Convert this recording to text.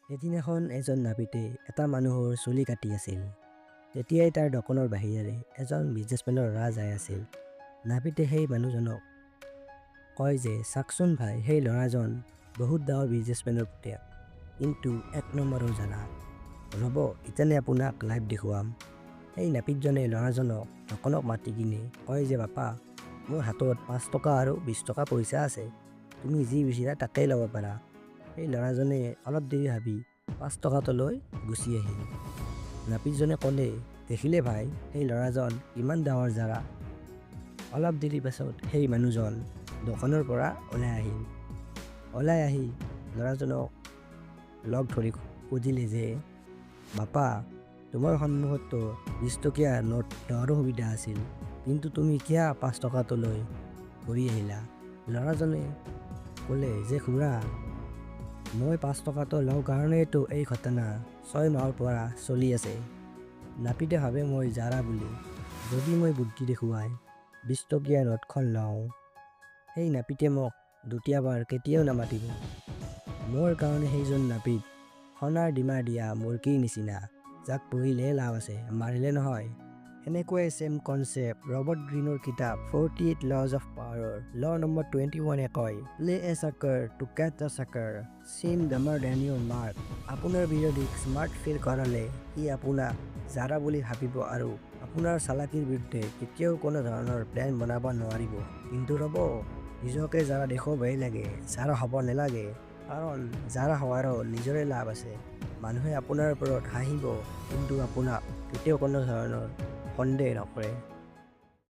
এদিনাখন এজন নাপিতে এটা মানুহৰ চুলি কাটি আছিল। তেতিয়াই তাৰ দোকানৰ বাহিৰেৰে এজন বিজনেছমেনৰ ল'ৰা যাই আছিল। নাপিতে সেই মানুহজনক কয় যে চাকচোন ভাই, সেই ল'ৰাজন বহুত ডাঙৰ বিজনেছমেনৰ পুতেক, কিন্তু এক নম্বৰৰ জানা। ৰ'ব, ইতেনে আপোনাক লাইভ দেখুৱাম। সেই নাপিতজনে ল'ৰাজনক দোকানক মাতি কিনে কয় যে বাপা, মোৰ হাতত 5 টকা আৰু 20 টকা পইচা আছে, তুমি যি বিচাৰা তাকেই ল'ব পাৰা। সেই ল'ৰাজনে অলপ দেৰি ভাবি 5 টকাটো লৈ গুচি আহিল। নাপিতজনে ক'লে, দেখিলে ভাই, সেই ল'ৰাজন ইমান ডাঙৰ জাৰা। অলপ দেৰি পাছত সেই মানুহজন দোকানৰ পৰা ওলাই আহি ল'ৰাজনক লগ ধৰি সুধিলে যে বাপা, তোমাৰ সন্মুখততো 20 টকীয়া নোট লোৱাৰো সুবিধা আছিল, কিন্তু তুমি কিয় 5 টকাটো লৈ ঘূৰি আহিলা? ল'ৰাজনে ক'লে যে খুৰা, মই 5 টকাটো লওঁ কাৰণেতো এই ঘটনা 6 মাহৰ পৰা চলি আছে। নাপিতে ভাবে মই জাৰা বুলি, যদি মই বুদ্ধি দেখুৱাই 20 টকীয়া নোটখন লওঁ, সেই নাপিতে মোক দ্বিতীয়বাৰ কেতিয়াও নামাতিব। মোৰ কাৰণে সেইজন নাপিত সোণাৰ ডিমাৰ দিয়া মুৰ্গীৰ নিচিনা, যাক পুহিলে লাভ আছে, মাৰিলে নহয়। এনেকুৱাই ছেম কনচেপ্ট ৰবাৰ্ট গ্ৰীনৰ কিতাপ 48 Laws of Power law number 21 কয়, play a sucker to catch a sucker, seem dumber than your mark. আপোনাৰ বিৰোধীক স্মাৰ্ট ফিল কৰালে সি আপোনাক জাৰা বুলি ভাবিব আৰু আপোনাৰ চালাকিৰ বিৰুদ্ধে কেতিয়াও কোনো ধৰণৰ প্লেন বনাব নোৱাৰিব। কিন্তু ৰ'ব, নিজকে জাৰা দেখুৱাবই লাগে, জাৰা হ'ব নালাগে, কাৰণ জাৰা হোৱাৰো নিজৰে লাভ আছে। মানুহে আপোনাৰ ওপৰত হাঁহিব, কিন্তু আপোনাক কেতিয়াও কোনো ধৰণৰ সন্দেহ নকৰে।